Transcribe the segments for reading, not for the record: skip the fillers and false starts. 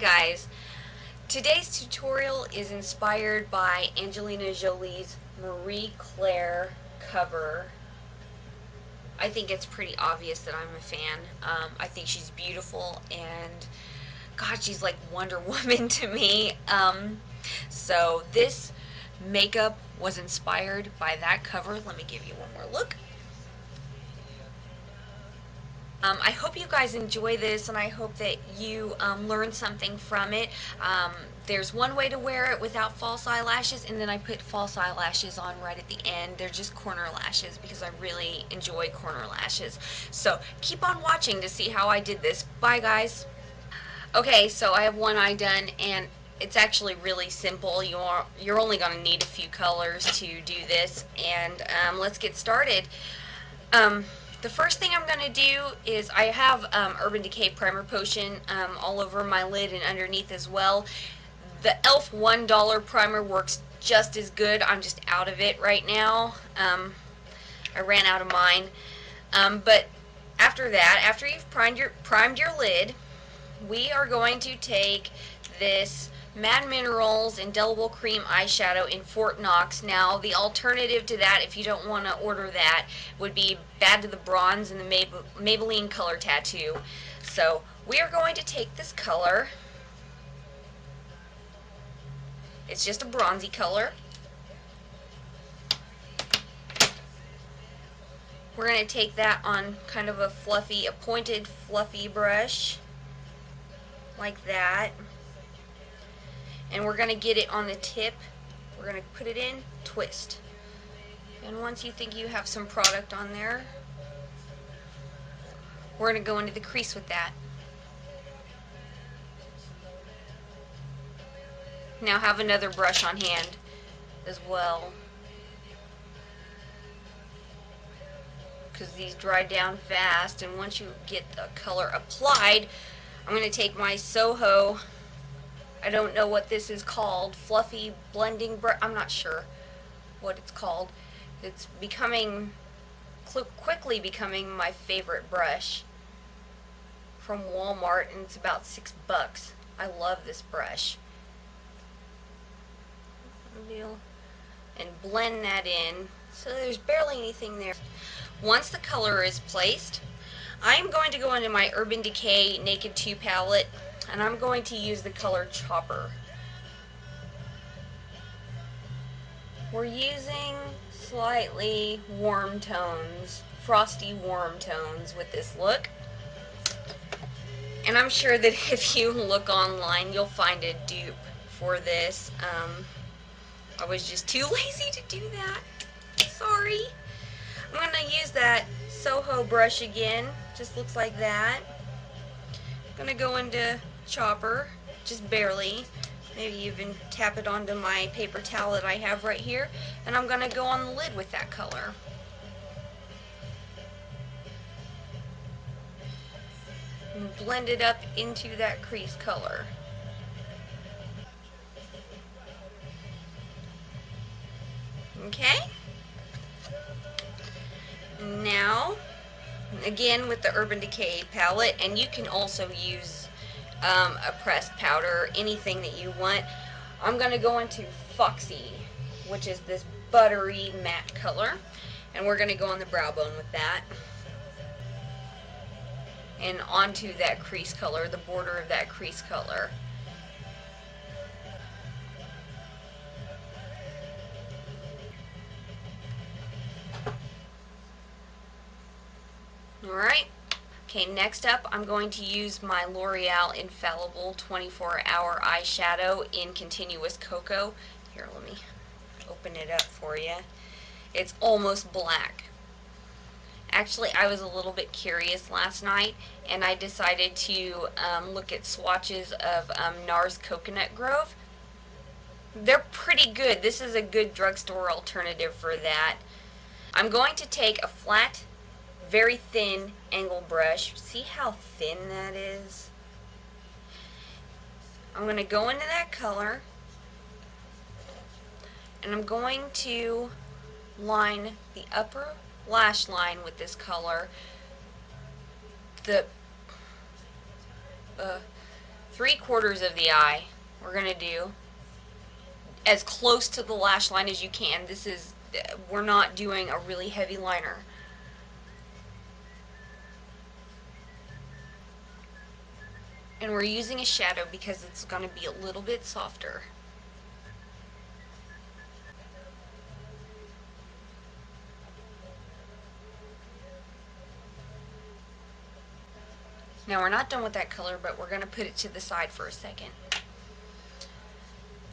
guys, today's tutorial is inspired by Angelina Jolie's Marie Claire cover. I think it's pretty obvious that I'm a fan. I think she's beautiful, and God, she's like Wonder Woman to me. So this makeup was inspired by that cover. Let me give you one more look. I hope you guys enjoy this, and I hope that you learn something from it. There's one way to wear it without false eyelashes, and then I put false eyelashes on right at the end. They're just corner lashes because I really enjoy corner lashes. So keep on watching to see how I did this. Bye, guys. Okay, so I have one eye done, and it's actually really simple. You're only going to need a few colors to do this, and let's get started. The first thing I'm going to do is I have Urban Decay Primer Potion all over my lid and underneath as well. The E.L.F. $1 primer works just as good. I'm just out of it right now. I ran out of mine. But after that, after you've primed your lid, we are going to take this Mad Minerals Indelible Cream Eyeshadow in Fort Knox. Now, the alternative to that, if you don't want to order that, would be Bad to the Bronze and the Maybelline Color Tattoo. So, we are going to take this color. It's just a bronzy color. We're going to take that on kind of a pointed fluffy brush, like that. And we're going to get it on the tip. We're going to put it in, twist. And once you think you have some product on there, we're going to go into the crease with that. Now have another brush on hand as well, because these dry down fast, and once you get the color applied, I'm going to take my Soho, I don't know what this is called, fluffy blending brush. I'm not sure what it's called. It's quickly becoming my favorite brush from Walmart, and it's about $6. I love this brush. And blend that in so there's barely anything there. Once the color is placed, I'm going to go into my Urban Decay Naked 2 palette, and I'm going to use the color Chopper. We're using slightly warm tones, frosty warm tones with this look. And I'm sure that if you look online, you'll find a dupe for this. I was just too lazy to do that. Sorry. I'm going to use that Soho brush again. Just looks like that. I'm going to go into Chopper, just barely. Maybe even tap it onto my paper towel that I have right here. And I'm going to go on the lid with that color. And blend it up into that crease color. Okay? Now, again with the Urban Decay palette, and you can also use a pressed powder, anything that you want. I'm going to go into Foxy, which is this buttery matte color, and we're going to go on the brow bone with that, and onto that crease color, the border of that crease color. Alright. Okay, next up I'm going to use my L'Oreal Infallible 24-Hour Eyeshadow in Continuous Cocoa. Here, let me open it up for you. It's almost black. Actually, I was a little bit curious last night, and I decided to look at swatches of NARS Coconut Grove. They're pretty good. This is a good drugstore alternative for that. I'm going to take a flat, very thin angle brush. See how thin that is? I'm going to go into that color, and I'm going to line the upper lash line with this 3/4 of the eye. We're going to do as close to the lash line as you can. We're not doing a really heavy liner. And we're using a shadow because it's going to be a little bit softer. Now we're not done with that color, but we're going to put it to the side for a second.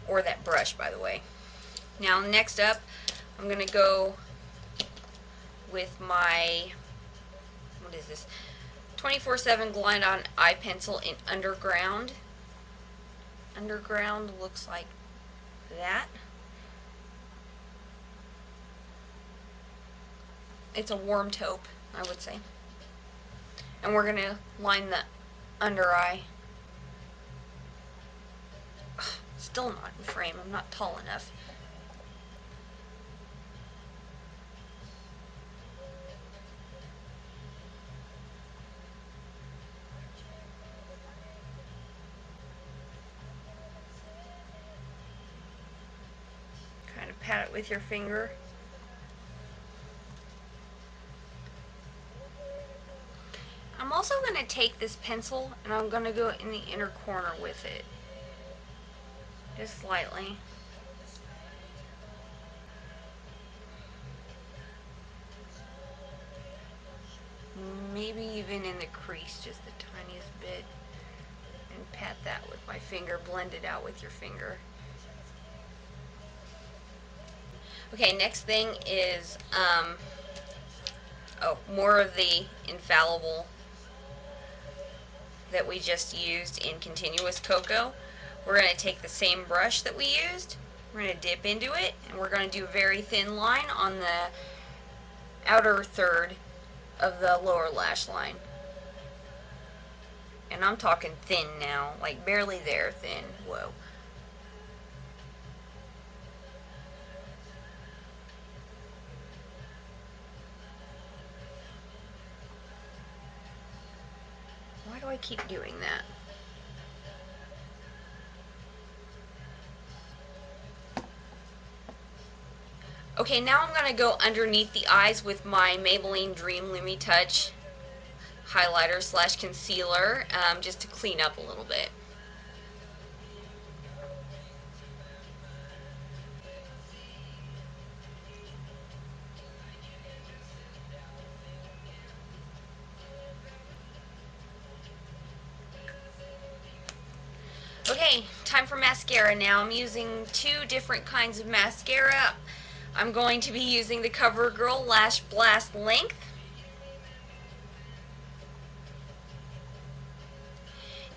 Or that brush, by the way. Now next up, I'm going to go with my, what is this? 24/7 Glide On Eye Pencil in Underground. Underground looks like that. It's a warm taupe, I would say. And we're going to line the under eye. Still not in frame. I'm not tall enough. Kind of pat it with your finger. I'm also going to take this pencil and I'm going to go in the inner corner with it. Just slightly. Maybe even in the crease just the tiniest bit. And pat that with my finger. Blend it out with your finger. Okay, next thing is more of the Infallible that we just used in Continuous Cocoa. We're going to take the same brush that we used, we're going to dip into it, and we're going to do a very thin line on the outer third of the lower lash line. And I'm talking thin now, like barely there thin. Whoa. Why do I keep doing that? Okay, now I'm going to go underneath the eyes with my Maybelline Dream Lumi Touch highlighter slash concealer, just to clean up a little bit. Okay, time for mascara now. I'm using 2 different kinds of mascara. I'm going to be using the CoverGirl Lash Blast Length.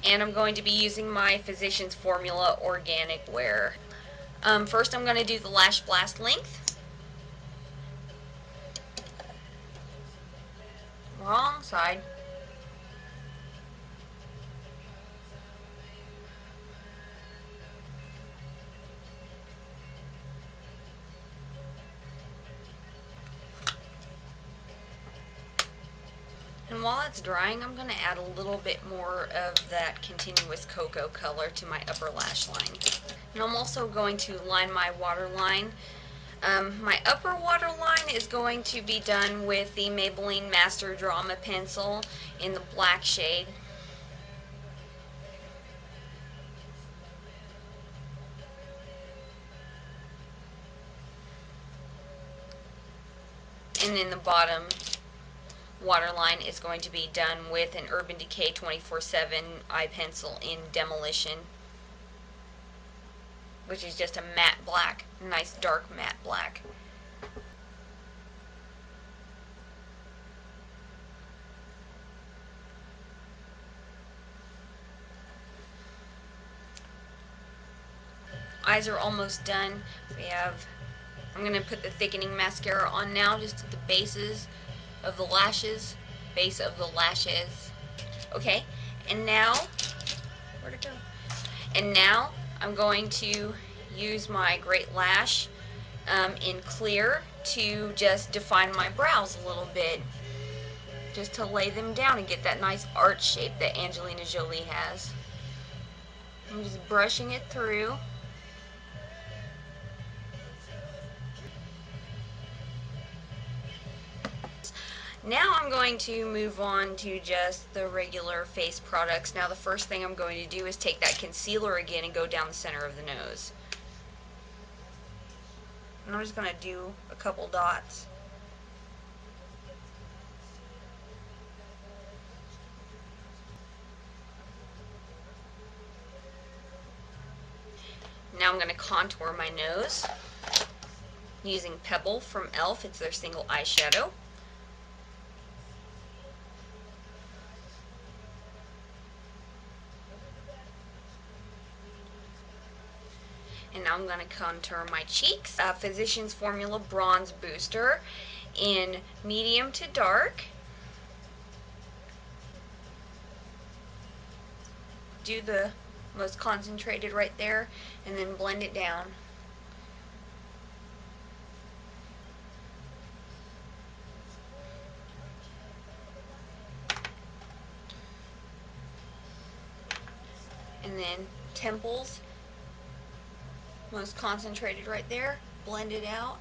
And I'm going to be using my Physicians Formula Organic Wear. First I'm going to do the Lash Blast Length. Wrong side. And while it's drying, I'm going to add a little bit more of that Continuous Cocoa color to my upper lash line. And I'm also going to line my waterline. My upper waterline is going to be done with the Maybelline Master Drama Pencil in the black shade. And then the bottom waterline is going to be done with an Urban Decay 24/7 eye pencil in Demolition, which is just a matte black, nice dark matte black. Eyes are almost done. I'm going to put the thickening mascara on now, just at the bases of the lashes. Base of the lashes. Okay, and now, where'd it go? And now I'm going to use my Great Lash in clear to just define my brows a little bit. Just to lay them down and get that nice arch shape that Angelina Jolie has. I'm just brushing it through. Now I'm going to move on to just the regular face products. Now the first thing I'm going to do is take that concealer again and go down the center of the nose. And I'm just going to do a couple dots. Now I'm going to contour my nose using Pebble from E.L.F. It's their single eyeshadow. And now I'm going to contour my cheeks. Physicians Formula Bronze Booster in medium to dark. Do the most concentrated right there and then blend it down. And then temples, most concentrated right there, blend it out.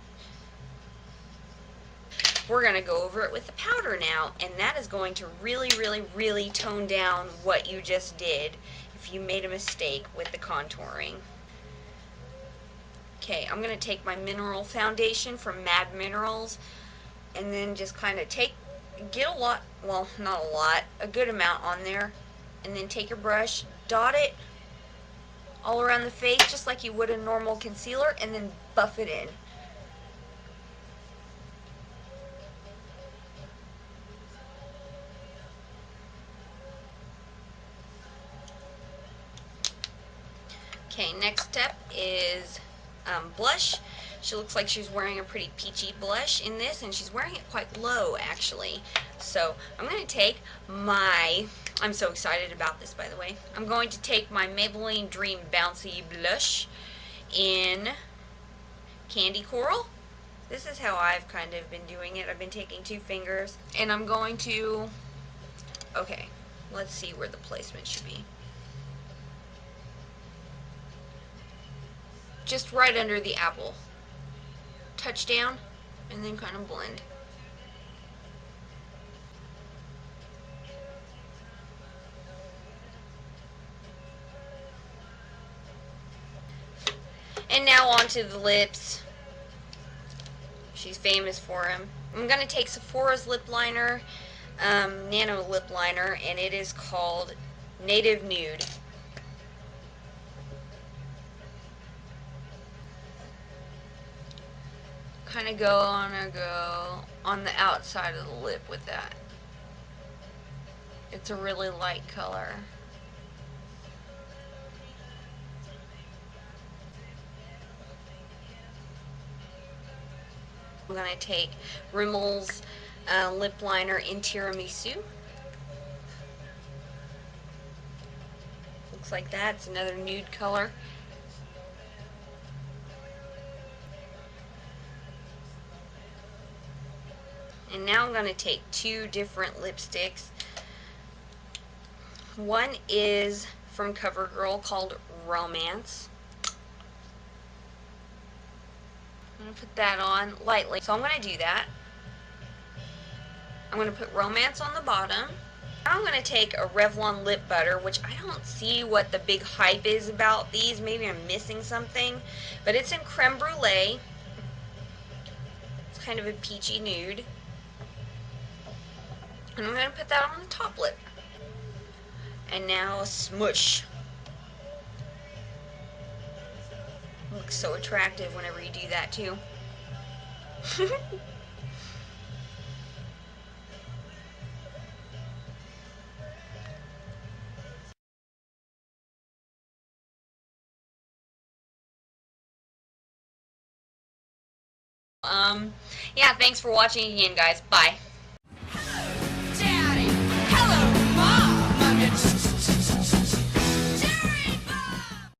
We're going to go over it with the powder now, and that is going to really, really, really tone down what you just did if you made a mistake with the contouring. Okay, I'm going to take my mineral foundation from Mad Minerals and then just kind of get a lot, well, not a lot, a good amount on there, and then take your brush, dot it all around the face just like you would a normal concealer, and then buff it in. Okay, next step is blush. She looks like she's wearing a pretty peachy blush in this, and she's wearing it quite low actually. So I'm going to take my, I'm so excited about this by the way, I'm going to take my Maybelline Dream Bouncy blush in Candy Coral. This is how I've kind of been doing it. I've been taking 2 fingers, and I'm going to, okay, let's see where the placement should be. Just right under the apple. Touch down, and then kind of blend. And now onto the lips. She's famous for them. I'm going to take Sephora's lip liner, Nano lip liner, and it is called Native Nude. Kind of go on the outside of the lip with that. It's a really light color. I'm going to take Rimmel's lip liner in Tiramisu. Looks like that. It's another nude color. And now I'm going to take 2 different lipsticks. One is from CoverGirl called Romance. I'm going to put that on lightly. So I'm going to do that. I'm going to put Romance on the bottom. Now I'm going to take a Revlon lip butter, which I don't see what the big hype is about these. Maybe I'm missing something. But it's in Creme Brulee. It's kind of a peachy nude. And I'm going to put that on the top lip. And now smush. Looks so attractive whenever you do that too. Yeah, thanks for watching again, guys. Bye.